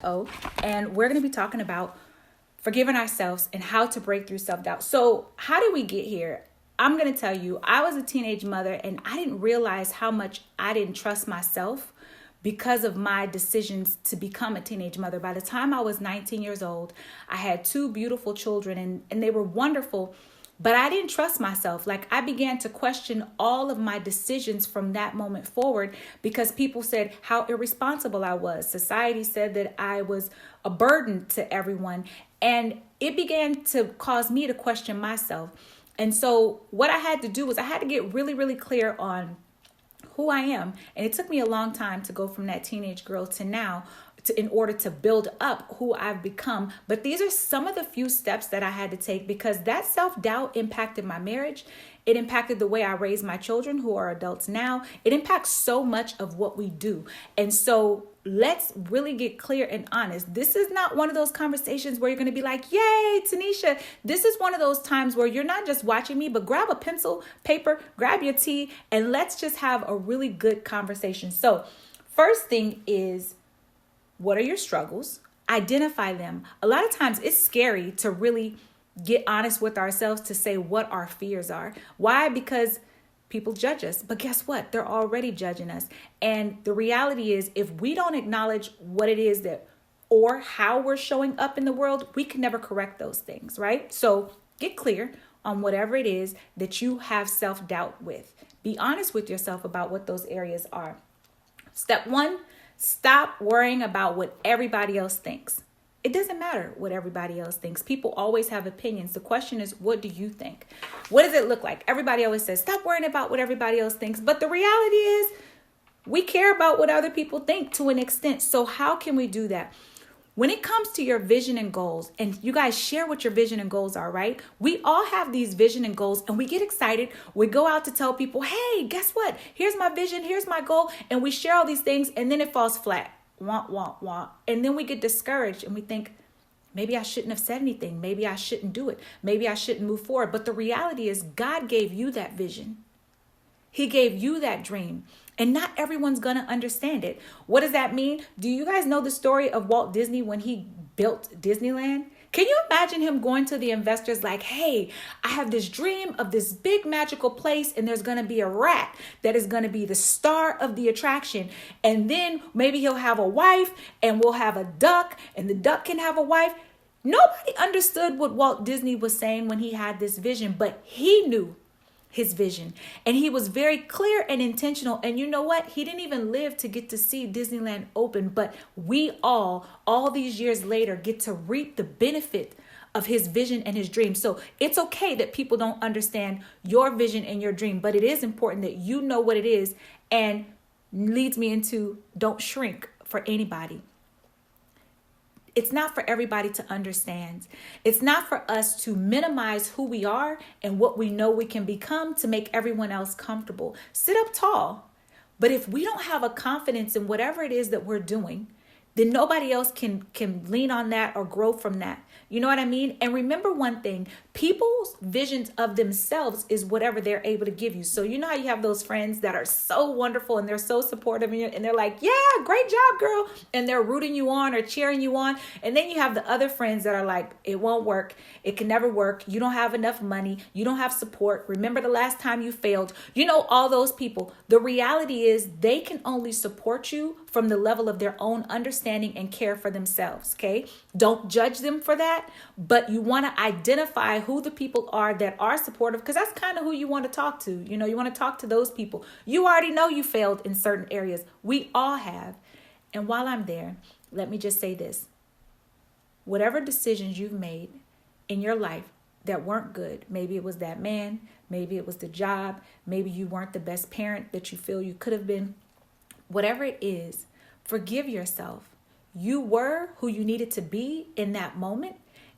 O, and we're going to be talking about forgiving ourselves and how to break through self-doubt. So how did we get here? I'm going to tell you, I was a teenage mother and I didn't realize how much I didn't trust myself because of my decisions to become a teenage mother. By the time I was 19 years old, I had two beautiful children and they were wonderful. But I didn't trust myself. Like, I began to question all of my decisions from that moment forward because people said how irresponsible I was. Society said that I was a burden to everyone. And it began to cause me to question myself. And so what I had to do was I had to get really, really clear on who I am. And it took me a long time to go from that teenage girl to now, in order to build up who I've become. But these are some of the few steps that I had to take because that self-doubt impacted my marriage. It impacted the way I raise my children who are adults now. It impacts so much of what we do. And so let's really get clear and honest. This is not one of those conversations where you're going to be like, yay, Tuniscia. This is one of those times where you're not just watching me, but grab a pencil, paper, grab your tea, and let's just have a really good conversation. So first thing is, what are your struggles? Identify them. A lot of times it's scary to really get honest with ourselves to say what our fears are. Why? Because people judge us. But guess what? They're already judging us. And the reality is, if we don't acknowledge what it is that or how we're showing up in the world, we can never correct those things, right? So get clear on whatever it is that you have self-doubt with. Be honest with yourself about what those areas are. Step one, stop worrying about what everybody else thinks. It doesn't matter what everybody else thinks. People always have opinions. The question is, what do you think? What does it look like? Everybody always says, stop worrying about what everybody else thinks. But the reality is, we care about what other people think to an extent. So how can we do that? When it comes to your vision and goals, and you guys share what your vision and goals are, right? We all have these vision and goals and we get excited. We go out to tell people, hey, guess what? Here's my vision. Here's my goal. And we share all these things and then it falls flat. Wah, wah, wah. And then we get discouraged and we think, maybe I shouldn't have said anything. Maybe I shouldn't do it. Maybe I shouldn't move forward. But the reality is, God gave you that vision. He gave you that dream. And not everyone's going to understand it. What does that mean? Do you guys know the story of Walt Disney when he built Disneyland? Can you imagine him going to the investors like, hey, I have this dream of this big magical place and there's going to be a rat that is going to be the star of the attraction. And then maybe he'll have a wife and we'll have a duck and the duck can have a wife. Nobody understood what Walt Disney was saying when he had this vision, but he knew his vision. And he was very clear and intentional. And you know what? He didn't even live to get to see Disneyland open. But we all these years later, get to reap the benefit of his vision and his dream. So it's okay that people don't understand your vision and your dream. But it is important that you know what it is, and leads me into don't shrink for anybody. It's not for everybody to understand. It's not for us to minimize who we are and what we know we can become to make everyone else comfortable. Sit up tall. But if we don't have a confidence in whatever it is that we're doing, then nobody else can lean on that or grow from that. You know what I mean? And remember one thing, people's visions of themselves is whatever they're able to give you. So you know how you have those friends that are so wonderful and they're so supportive and they're like, yeah, great job, girl. And they're rooting you on or cheering you on. And then you have the other friends that are like, it won't work. It can never work. You don't have enough money. You don't have support. Remember the last time you failed. You know, all those people. The reality is they can only support you from the level of their own understanding and care for themselves. Okay. Don't judge them for that. But you want to identify who the people are that are supportive, because that's kind of who you want to talk to. You know, you want to talk to those people. You already know you failed in certain areas. We all have. And while I'm there, let me just say this. Whatever decisions you've made in your life that weren't good, maybe it was that man, maybe it was the job, maybe you weren't the best parent that you feel you could have been. Whatever it is, forgive yourself. You were who you needed to be in that moment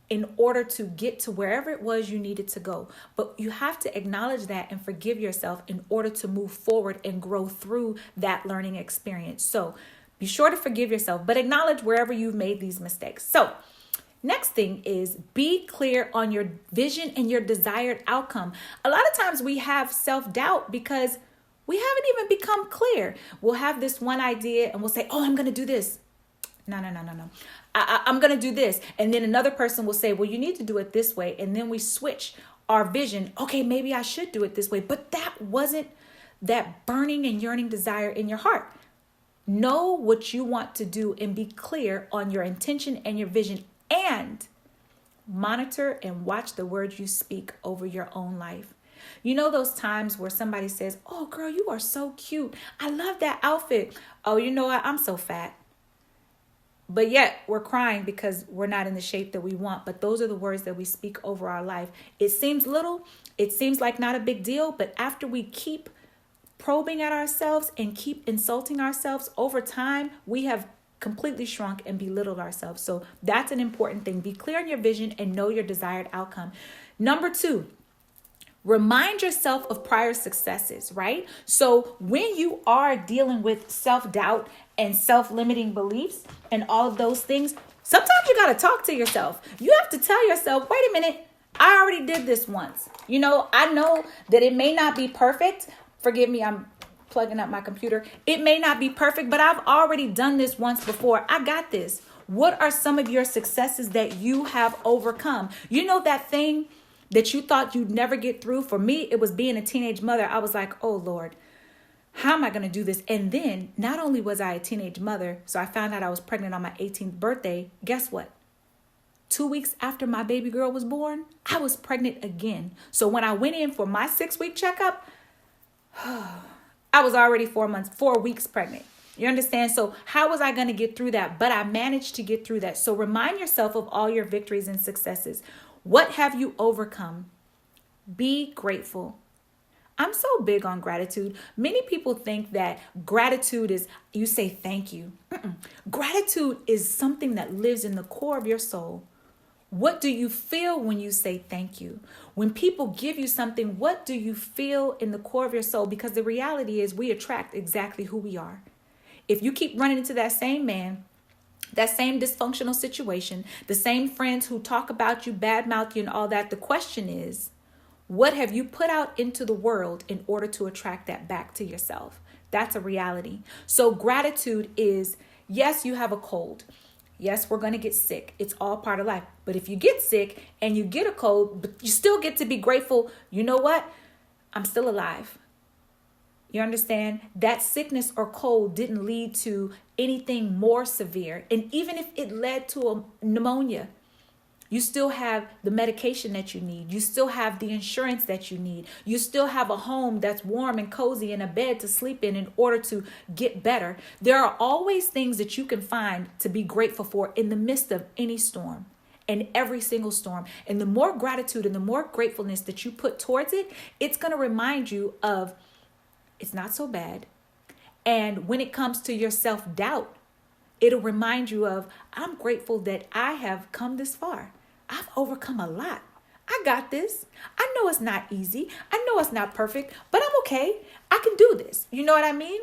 in order to get to wherever it was you needed to go. But you have to acknowledge that and forgive yourself in order to move forward and grow through that learning experience. So be sure to forgive yourself, but acknowledge wherever you've made these mistakes. So next thing is be clear on your vision and your desired outcome. A lot of times we have self-doubt because we haven't even become clear. We'll have this one idea and we'll say, oh, I'm going to do this. No. I'm going to do this. And then another person will say, well, you need to do it this way. And then we switch our vision. Okay, maybe I should do it this way. But that wasn't that burning and yearning desire in your heart. Know what you want to do and be clear on your intention and your vision, and monitor and watch the words you speak over your own life. You know those times where somebody says, oh girl, you are so cute. I love that outfit. Oh, you know what? I'm so fat. But yet we're crying because we're not in the shape that we want. But those are the words that we speak over our life. It seems little. It seems like not a big deal. But after we keep probing at ourselves and keep insulting ourselves over time, we have completely shrunk and belittled ourselves. So that's an important thing. Be clear on your vision and know your desired outcome. Number 2, remind yourself of prior successes, right? So when you are dealing with self-doubt and self-limiting beliefs and all of those things, sometimes you got to talk to yourself. You have to tell yourself, wait a minute, I already did this once. You know, I know that it may not be perfect. Forgive me, I'm plugging up my computer. It may not be perfect, but I've already done this once before. I got this. What are some of your successes that you have overcome? You know that thing that you thought you'd never get through? For me, it was being a teenage mother. I was like, oh Lord, how am I going to do this? And then not only was I a teenage mother, so I found out I was pregnant on my 18th birthday. Guess what? 2 weeks after my baby girl was born, I was pregnant again. So when I went in for my 6-week checkup, I was already 4 weeks pregnant. You understand? So how was I going to get through that? But I managed to get through that. So remind yourself of all your victories and successes. What have you overcome? Be grateful. I'm so big on gratitude. Many people think that gratitude is you say thank you. Gratitude is something that lives in the core of your soul. What do you feel when you say thank you? When people give you something, what do you feel in the core of your soul? Because the reality is we attract exactly who we are. If you keep running into that same man, that same dysfunctional situation, the same friends who talk about you, badmouth you and all that, the question is, what have you put out into the world in order to attract that back to yourself? That's a reality. So gratitude is, yes, you have a cold. Yes, we're going to get sick. It's all part of life. But if you get sick and you get a cold, but you still get to be grateful, you know what? I'm still alive. You understand? That sickness or cold didn't lead to anything more severe. And even if it led to a pneumonia, you still have the medication that you need. You still have the insurance that you need. You still have a home that's warm and cozy and a bed to sleep in order to get better. There are always things that you can find to be grateful for in the midst of any storm and every single storm. And the more gratitude and the more gratefulness that you put towards it, it's going to remind you of it's not so bad. And when it comes to your self-doubt, it'll remind you of, I'm grateful that I have come this far. I've overcome a lot. I got this. I know it's not easy. I know it's not perfect, but I'm okay. I can do this. You know what I mean?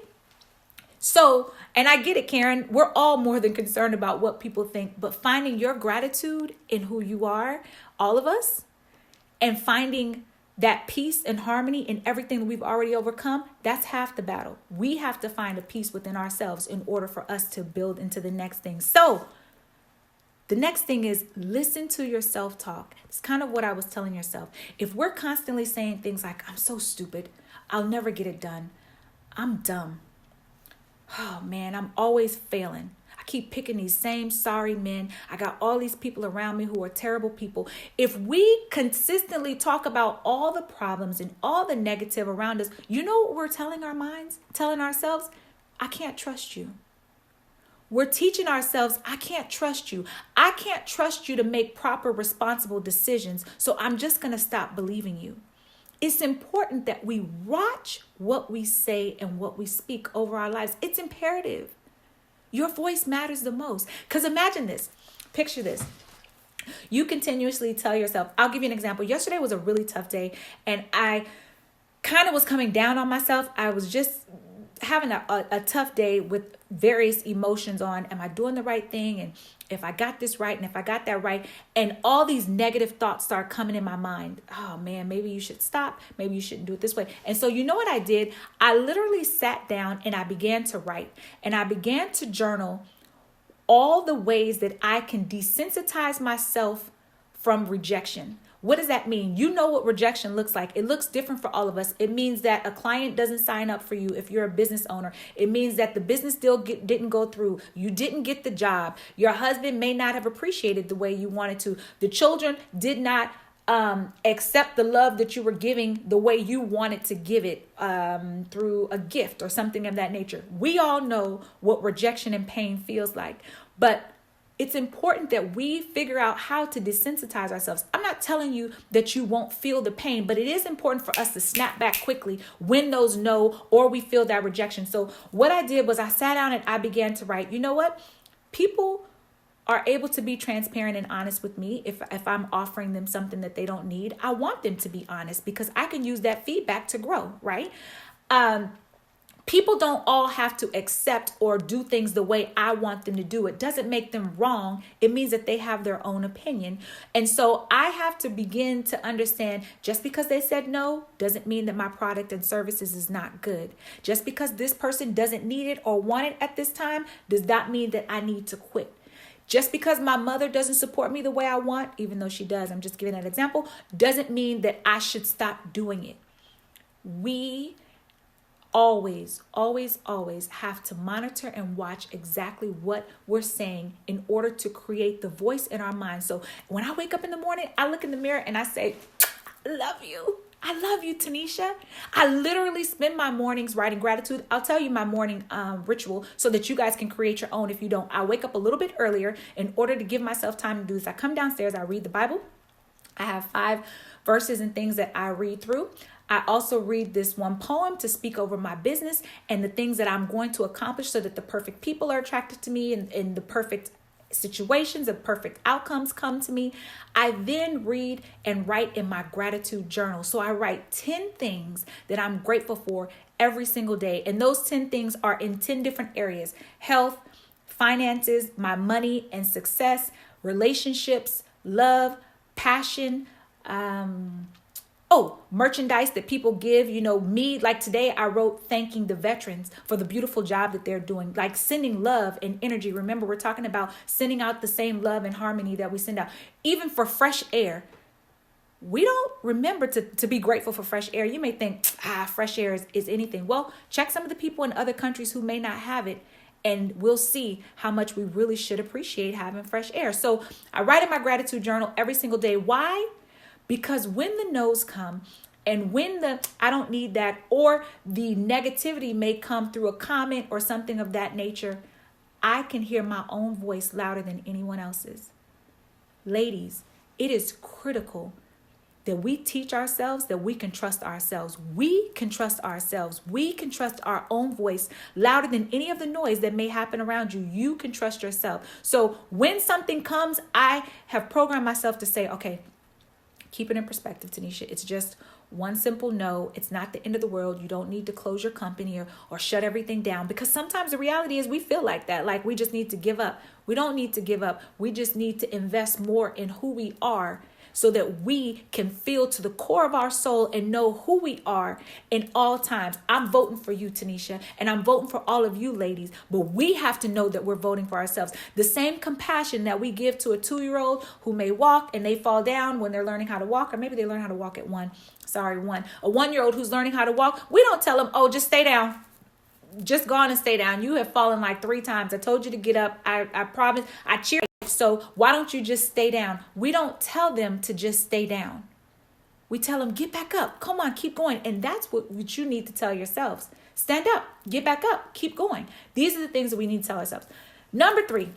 So, and I get it, Karen, we're all more than concerned about what people think, but finding your gratitude in who you are, all of us, and finding that peace and harmony in everything that we've already overcome, that's half the battle. We have to find a peace within ourselves in order for us to build into the next thing. So the next thing is listen to your self-talk. It's kind of what I was telling yourself. If we're constantly saying things like, I'm so stupid, I'll never get it done, I'm dumb, oh man, I'm always failing, I keep picking these same sorry men, I got all these people around me who are terrible people. If we consistently talk about all the problems and all the negative around us, you know what we're telling our minds, telling ourselves? I can't trust you. We're teaching ourselves, I can't trust you. I can't trust you to make proper, responsible decisions, so I'm just going to stop believing you. It's important that we watch what we say and what we speak over our lives. It's imperative. Your voice matters the most. Because imagine this. Picture this. You continuously tell yourself, I'll give you an example. Yesterday was a really tough day, and I kind of was coming down on myself. I was just having a tough day with various emotions on, am I doing the right thing? And if I got this right, and if I got that right, and all these negative thoughts start coming in my mind. Oh man, maybe you should stop. Maybe you shouldn't do it this way. And so you know what I did? I literally sat down and I began to write, and I began to journal all the ways that I can desensitize myself from rejection. What does that mean? You know what rejection looks like. It looks different for all of us. It means that a client doesn't sign up for you if you're a business owner. It means that the business deal didn't go through. You didn't get the job. Your husband may not have appreciated the way you wanted to. The children did not accept the love that you were giving the way you wanted to give it through a gift or something of that nature. We all know what rejection and pain feels like, but it's important that we figure out how to desensitize ourselves. I'm not telling you that you won't feel the pain, but it is important for us to snap back quickly when those no or we feel that rejection. So what I did was I sat down and I began to write, you know what? People are able to be transparent and honest with me if I'm offering them something that they don't need. I want them to be honest because I can use that feedback to grow, right? People don't all have to accept or do things the way I want them to do. It doesn't make them wrong. It means that they have their own opinion. And so I have to begin to understand just because they said no doesn't mean that my product and services is not good. Just because this person doesn't need it or want it at this time does not mean that I need to quit. Just because my mother doesn't support me the way I want, even though she does, I'm just giving an example, doesn't mean that I should stop doing it. We always have to monitor and watch exactly what we're saying in order to create the voice in our mind. So when I wake up in the morning, I look in the mirror and I say, I love you. I love you, Tuniscia. I literally spend my mornings writing gratitude. I'll tell you my morning ritual so that you guys can create your own if you don't. I wake up a little bit earlier in order to give myself time to do this. I come downstairs, I read the Bible. I have 5 verses and things that I read through. I also read this one poem to speak over my business and the things that I'm going to accomplish so that the perfect people are attracted to me and the perfect situations and perfect outcomes come to me. I then read and write in my gratitude journal. So I write 10 things that I'm grateful for every single day. And those 10 things are in 10 different areas: health, finances, my money and success, relationships, love, passion, merchandise that people give, me, like today I wrote thanking the veterans for the beautiful job that they're doing, like sending love and energy. Remember, we're talking about sending out the same love and harmony that we send out, even for fresh air. We don't remember to be grateful for fresh air. You may think, fresh air is anything. Well, check some of the people in other countries who may not have it, and we'll see how much we really should appreciate having fresh air. So I write in my gratitude journal every single day. Why? Because when the no's come and when the I don't need that or the negativity may come through a comment or something of that nature, I can hear my own voice louder than anyone else's. Ladies, it is critical that we teach ourselves that we can trust ourselves. We can trust ourselves. We can trust our own voice louder than any of the noise that may happen around you. You can trust yourself. So when something comes, I have programmed myself to say, okay, keep it in perspective, Tuniscia. It's just one simple no. It's not the end of the world. You don't need to close your company or shut everything down, because sometimes the reality is we feel like that, like we just need to give up. We don't need to give up. We just need to invest more in who we are so that we can feel to the core of our soul and know who we are in all times. I'm voting for you, Tuniscia, and I'm voting for all of you ladies, but we have to know that we're voting for ourselves. The same compassion that we give to a 2-year-old who may walk and they fall down when they're learning how to walk, or maybe they learn how to walk at 1. A 1-year-old who's learning how to walk, we don't tell them, oh, just stay down. Just go on and stay down. You have fallen like 3 times. I told you to get up. I promise. I cheer. So why don't you just stay down? We don't tell them to just stay down. We tell them, get back up. Come on, keep going. And that's what you need to tell yourselves. Stand up, get back up, keep going. These are the things that we need to tell ourselves. Number 3,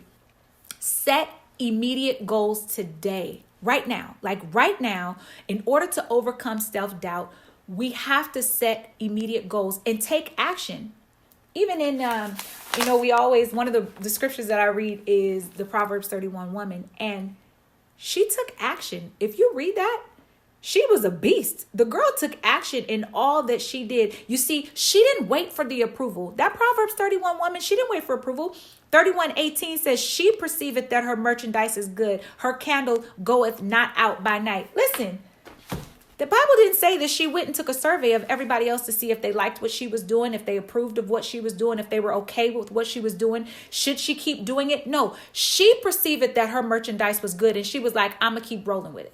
set immediate goals today, right now. Like right now, in order to overcome self-doubt, we have to set immediate goals and take action. Even in, one of the scriptures that I read is the Proverbs 31 woman, and she took action. If you read that, she was a beast. The girl took action in all that she did. You see, she didn't wait for the approval. That Proverbs 31 woman, she didn't wait for approval. 31:18 says, she perceiveth that her merchandise is good. Her candle goeth not out by night. Listen, The Bible didn't say that she went and took a survey of everybody else to see if they liked what she was doing, if they approved of what she was doing, if they were okay with what she was doing. Should she keep doing it? No, she perceived it that her merchandise was good, and she was like, I'm going to keep rolling with it.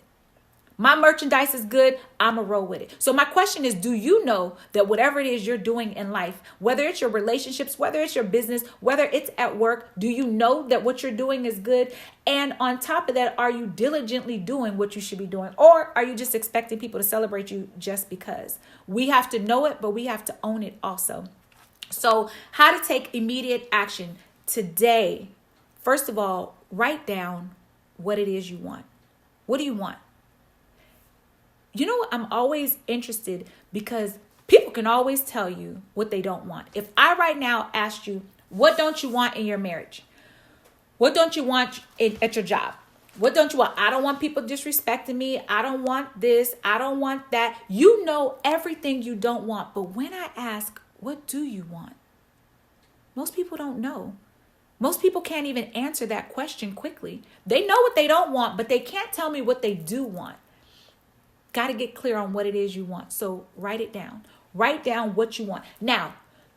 My merchandise is good. I'm going to roll with it. So my question is, do you know that whatever it is you're doing in life, whether it's your relationships, whether it's your business, whether it's at work, do you know that what you're doing is good? And on top of that, are you diligently doing what you should be doing? Or are you just expecting people to celebrate you just because? We have to know it, but we have to own it also. So how to take immediate action today. First of all, write down what it is you want. What do you want? You know what? I'm always interested because people can always tell you what they don't want. If I right now asked you, what don't you want in your marriage? What don't you want at your job? What don't you want? I don't want people disrespecting me. I don't want this. I don't want that. You know everything you don't want. But when I ask, what do you want? Most people don't know. Most people can't even answer that question quickly. They know what they don't want, but they can't tell me what they do want. Got to get clear on what it is you want. So write it down. Write down what you want. Now,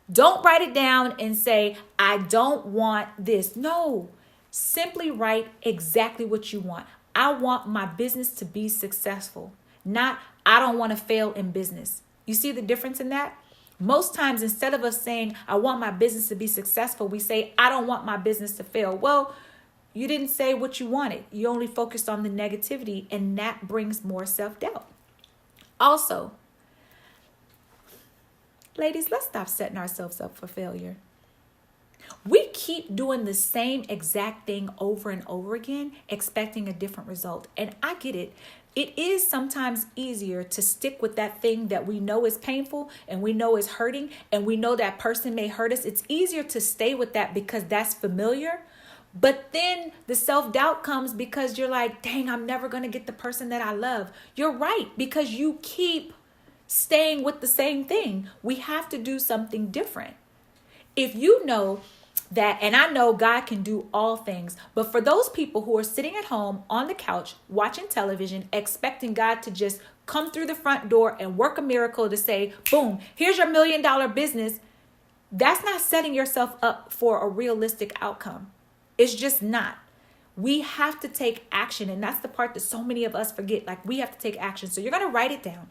don't write it down and say, I don't want this. No, simply write exactly what you want. I want my business to be successful, not I don't want to fail in business. You see the difference in that? Most times, instead of us saying, I want my business to be successful, we say, I don't want my business to fail. Well, you didn't say what you wanted. You only focused on the negativity, and that brings more self-doubt. Also, ladies, let's stop setting ourselves up for failure. We keep doing the same exact thing over and over again, expecting a different result. And I get it. It is sometimes easier to stick with that thing that we know is painful and we know is hurting and we know that person may hurt us. It's easier to stay with that because that's familiar. But then the self-doubt comes because you're like, dang, I'm never going to get the person that I love. You're right, because you keep staying with the same thing. We have to do something different. If you know that, and I know God can do all things, but for those people who are sitting at home on the couch, watching television, expecting God to just come through the front door and work a miracle to say, boom, here's your $1 million business, that's not setting yourself up for a realistic outcome. It's just not. We have to take action. And that's the part that so many of us forget. Like, we have to take action. So you're going to write it down.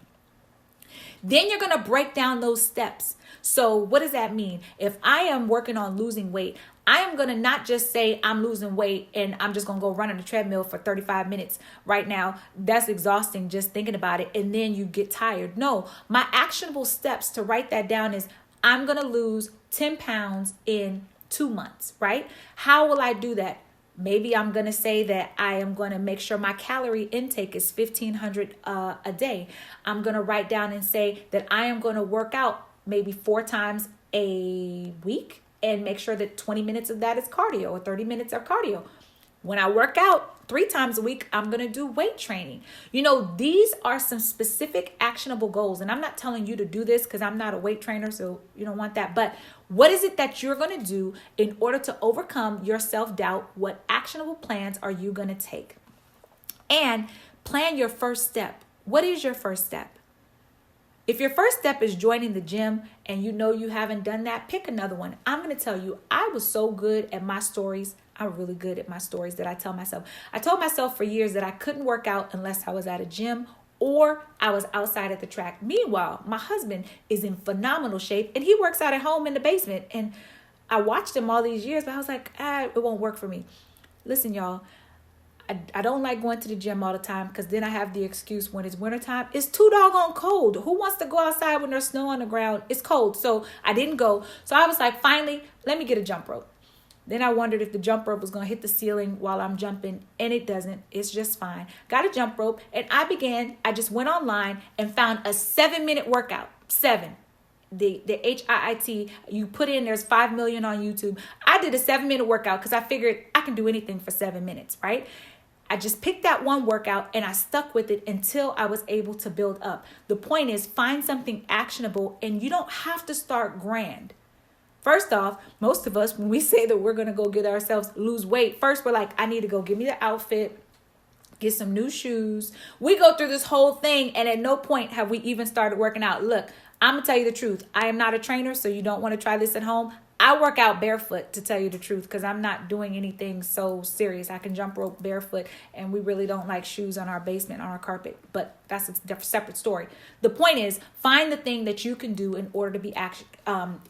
Then you're going to break down those steps. So what does that mean? If I am working on losing weight, I am going to not just say I'm losing weight and I'm just going to go run on the treadmill for 35 minutes right now. That's exhausting just thinking about it. And then you get tired. No, my actionable steps to write that down is I'm going to lose 10 pounds in 2 months, right? How will I do that? Maybe I'm going to say that I am going to make sure my calorie intake is 1,500 a day. I'm going to write down and say that I am going to work out maybe 4 times a week and make sure that 20 minutes of that is cardio or 30 minutes are cardio. When I work out 3 times a week, I'm going to do weight training. You know, these are some specific actionable goals. And I'm not telling you to do this because I'm not a weight trainer, so you don't want that. But what is it that you're going to do in order to overcome your self-doubt? What actionable plans are you going to take? And plan your first step. What is your first step? If your first step is joining the gym and you know you haven't done that, pick another one. I'm going to tell you, I was so good at my stories. I'm really good at my stories that I tell myself. I told myself for years that I couldn't work out unless I was at a gym or I was outside at the track. Meanwhile, my husband is in phenomenal shape and he works out at home in the basement. And I watched him all these years, but I was like, it won't work for me. Listen, y'all. I don't like going to the gym all the time because then I have the excuse when it's wintertime. It's too doggone cold. Who wants to go outside when there's snow on the ground? It's cold. So I didn't go. So I was like, finally, let me get a jump rope. Then I wondered if the jump rope was going to hit the ceiling while I'm jumping, and it doesn't. It's just fine. Got a jump rope, and I just went online and found a 7-minute workout. 7. The HIIT, you put in, there's 5 million on YouTube. I did a 7-minute workout because I figured I can do anything for 7 minutes, right? I just picked that one workout and I stuck with it until I was able to build up. The point is, find something actionable, and you don't have to start grand. First off, most of us, when we say that we're going to go get ourselves lose weight, first we're like, I need to go get me the outfit, get some new shoes. We go through this whole thing, and at no point have we even started working out. Look, I'm going to tell you the truth. I am not a trainer, so you don't want to try this at home. I work out barefoot, to tell you the truth, because I'm not doing anything so serious. I can jump rope barefoot, and we really don't like shoes on our basement, on our carpet. But that's a separate story. The point is, find the thing that you can do in order to be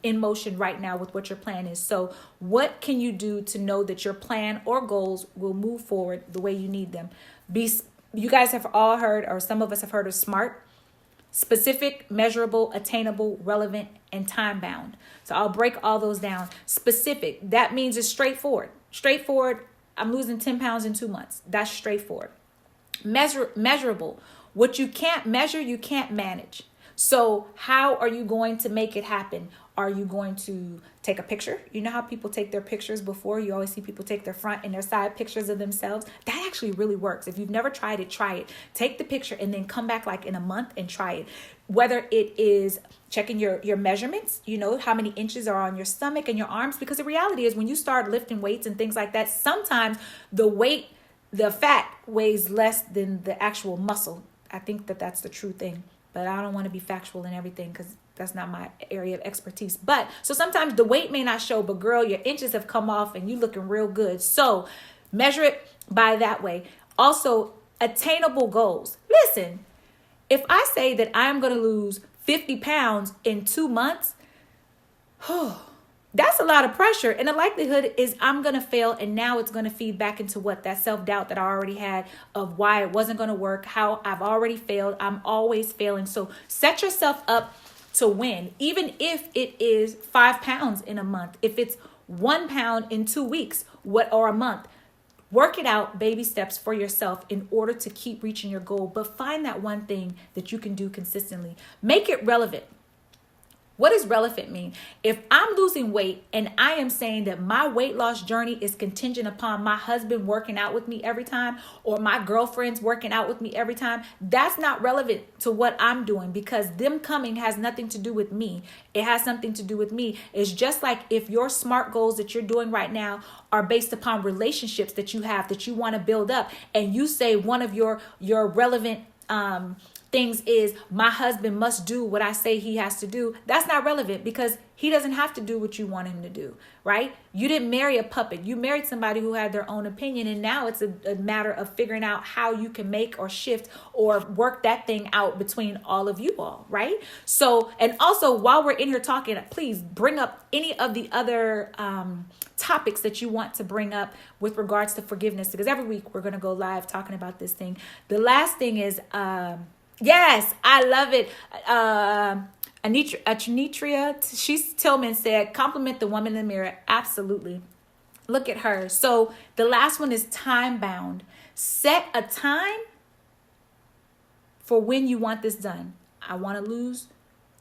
in motion right now with what your plan is. So what can you do to know that your plan or goals will move forward the way you need them? You guys have all heard, or some of us have heard of SMART: specific, measurable, attainable, relevant, and time bound. So I'll break all those down. Specific, that means it's straightforward. Straightforward, I'm losing 10 pounds in 2 months. That's straightforward. Measurable, what you can't measure, you can't manage. So how are you going to make it happen? Are you going to take a picture? You know how people take their pictures before? You always see people take their front and their side pictures of themselves. That actually really works. If you've never tried it, try it. Take the picture and then come back like in a month and try it. Whether it is checking your measurements, you know, how many inches are on your stomach and your arms. Because the reality is when you start lifting weights and things like that, sometimes the fat weighs less than the actual muscle. I think that's the true thing. But I don't want to be factual in everything because that's not my area of expertise. But so sometimes the weight may not show, but girl, your inches have come off and you looking real good. So measure it by that way. Also, attainable goals. Listen, if I say that I'm going to lose 50 pounds in 2 months, that's a lot of pressure. And the likelihood is I'm going to fail. And now it's going to feed back into that self-doubt that I already had of why it wasn't going to work, how I've already failed. I'm always failing. So set yourself up to win, even if it is 5 pounds in a month, if it's 1 pound in 2 weeks, or a month. Work it out, baby steps for yourself in order to keep reaching your goal. But find that one thing that you can do consistently. Make it relevant. What does relevant mean? If I'm losing weight and I am saying that my weight loss journey is contingent upon my husband working out with me every time, or my girlfriend's working out with me every time, that's not relevant to what I'm doing, because them coming has nothing to do with me. It has something to do with me. It's just like if your SMART goals that you're doing right now are based upon relationships that you have, that you want to build up, and you say one of your relevant things is my husband must do what I say he has to do. That's not relevant, because he doesn't have to do what you want him to do, right? You didn't marry a puppet. You married somebody who had their own opinion, and now it's a matter of figuring out how you can make or shift or work that thing out between all of you all, right? So, and also while we're in here talking, please bring up any of the other topics that you want to bring up with regards to forgiveness, because every week we're going to go live talking about this thing. The last thing is, yes, I love it. Anitria, Tillman said, compliment the woman in the mirror. Absolutely. Look at her. So the last one is time bound. Set a time for when you want this done. I want to lose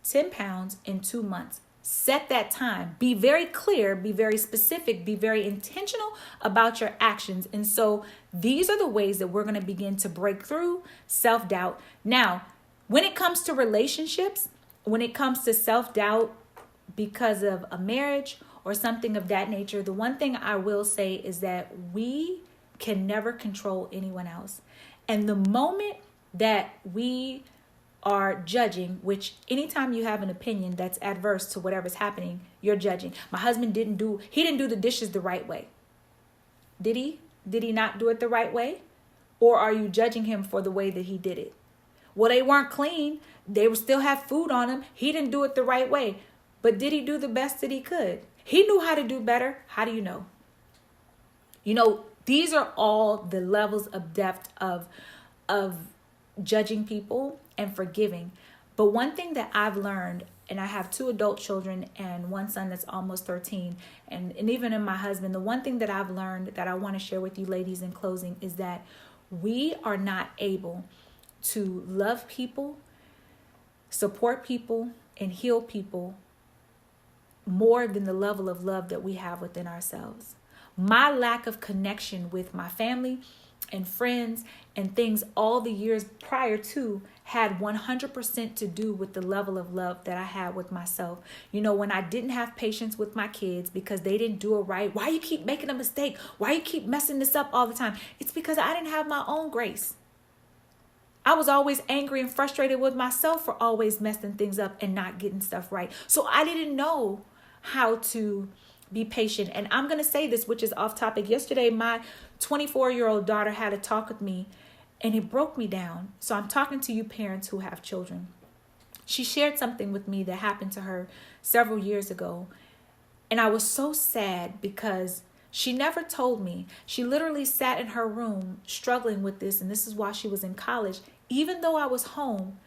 10 pounds in 2 months. Set that time. Be very clear, be very specific, be very intentional about your actions. And so these are the ways that we're going to begin to break through self-doubt. Now, when it comes to relationships, when it comes to self-doubt because of a marriage or something of that nature, the one thing I will say is that we can never control anyone else. And the moment that we are judging, which anytime you have an opinion that's adverse to whatever's happening, you're judging. My husband didn't do the dishes the right way. Did he? Did he not do it the right way? Or are you judging him for the way that he did it? Well, they weren't clean. They would still have food on them. He didn't do it the right way. But did he do the best that he could? He knew how to do better. How do you know? You know, these are all the levels of depth of judging people and forgiving. But one thing that I've learned, and I have 2 adult children and one son that's almost 13, and even in my husband, the one thing that I've learned that I want to share with you ladies in closing is that we are not able to love people, support people, and heal people more than the level of love that we have within ourselves. My lack of connection with my family and friends and things all the years prior to had 100% to do with the level of love that I had with myself. You know, when I didn't have patience with my kids because they didn't do it right. Why you keep making a mistake? Why you keep messing this up all the time? It's because I didn't have my own grace. I was always angry and frustrated with myself for always messing things up and not getting stuff right. So I didn't know how to be patient. And I'm going to say this, which is off topic. Yesterday, my 24-year-old daughter had a talk with me and it broke me down. So I'm talking to you parents who have children. She shared something with me that happened to her several years ago. And I was so sad because she never told me. She literally sat in her room struggling with this. And this is while she was in college. Even though I was home,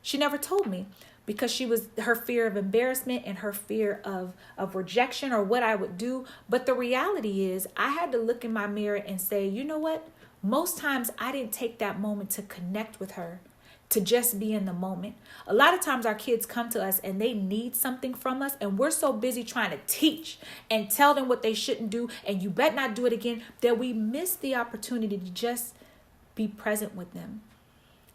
she never told me because her fear of embarrassment and her fear of rejection or what I would do. But the reality is I had to look in my mirror and say, you know what? Most times I didn't take that moment to connect with her, to just be in the moment. A lot of times our kids come to us and they need something from us and we're so busy trying to teach and tell them what they shouldn't do and you better not do it again that we miss the opportunity to just be present with them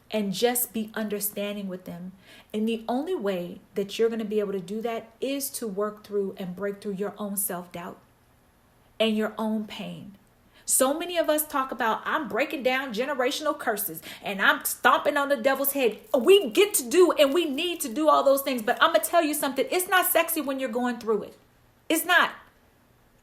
and just be understanding with them. And the only way that you're going to be able to do that is to work through and break through your own self-doubt and your own pain. So many of us talk about, I'm breaking down generational curses and I'm stomping on the devil's head. We get to do and we need to do all those things. But I'm going to tell you something. It's not sexy when you're going through it. It's not.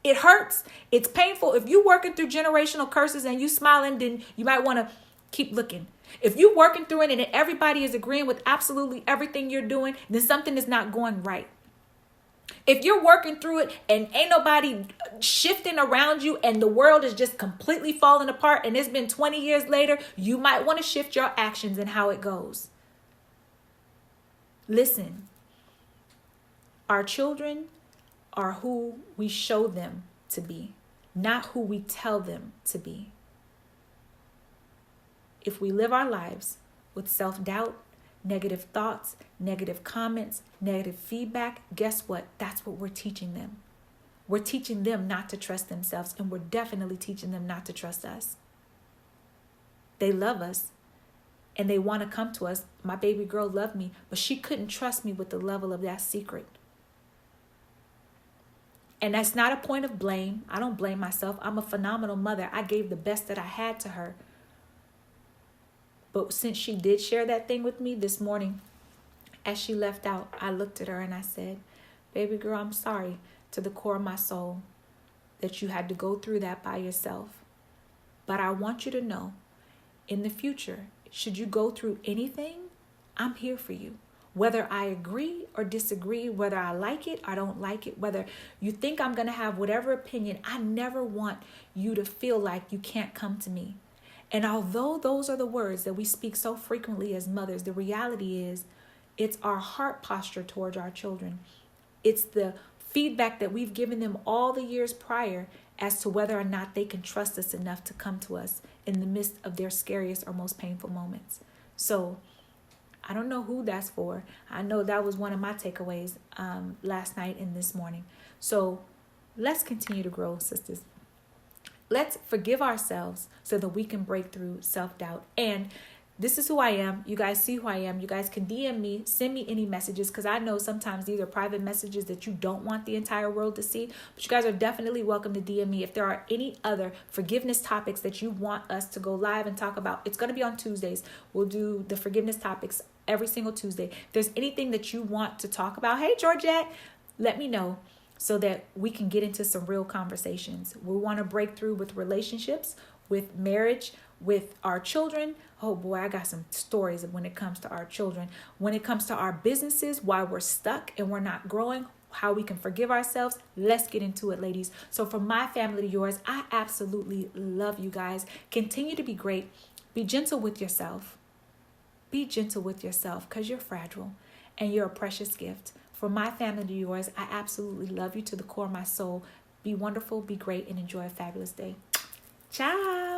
It hurts. It's painful. If you're working through generational curses and you smiling, then you might want to keep looking. If you're working through it and everybody is agreeing with absolutely everything you're doing, then something is not going right. If you're working through it and ain't nobody shifting around you and the world is just completely falling apart and it's been 20 years later, you might want to shift your actions and how it goes. Listen, our children are who we show them to be, not who we tell them to be. If we live our lives with self-doubt, negative thoughts, negative comments, negative feedback, guess what? That's what we're teaching them. We're teaching them not to trust themselves, and we're definitely teaching them not to trust us. They love us, and they want to come to us. My baby girl loved me, but she couldn't trust me with the level of that secret. And that's not a point of blame. I don't blame myself. I'm a phenomenal mother. I gave the best that I had to her. But since she did share that thing with me this morning, as she left out, I looked at her and I said, baby girl, I'm sorry to the core of my soul that you had to go through that by yourself. But I want you to know, in the future, should you go through anything, I'm here for you. Whether I agree or disagree, whether I like it or don't like it, whether you think I'm going to have whatever opinion, I never want you to feel like you can't come to me. And although those are the words that we speak so frequently as mothers, the reality is it's our heart posture towards our children. It's the feedback that we've given them all the years prior as to whether or not they can trust us enough to come to us in the midst of their scariest or most painful moments. So I don't know who that's for. I know that was one of my takeaways last night and this morning. So let's continue to grow, sisters. Let's forgive ourselves so that we can break through self-doubt. And this is who I am. You guys see who I am. You guys can DM me, send me any messages, because I know sometimes these are private messages that you don't want the entire world to see. But you guys are definitely welcome to DM me. If there are any other forgiveness topics that you want us to go live and talk about, it's going to be on Tuesdays. We'll do the forgiveness topics every single Tuesday. If there's anything that you want to talk about, hey, Georgette, let me know, so that we can get into some real conversations. We want to break through with relationships, with marriage, with our children. Oh boy, I got some stories when it comes to our children. When it comes to our businesses, why we're stuck and we're not growing, how we can forgive ourselves. Let's get into it, ladies. So from my family to yours, I absolutely love you guys. Continue to be great. Be gentle with yourself. Be gentle with yourself because you're fragile and you're a precious gift. From my family to yours, I absolutely love you to the core of my soul. Be wonderful, be great, and enjoy a fabulous day. Ciao.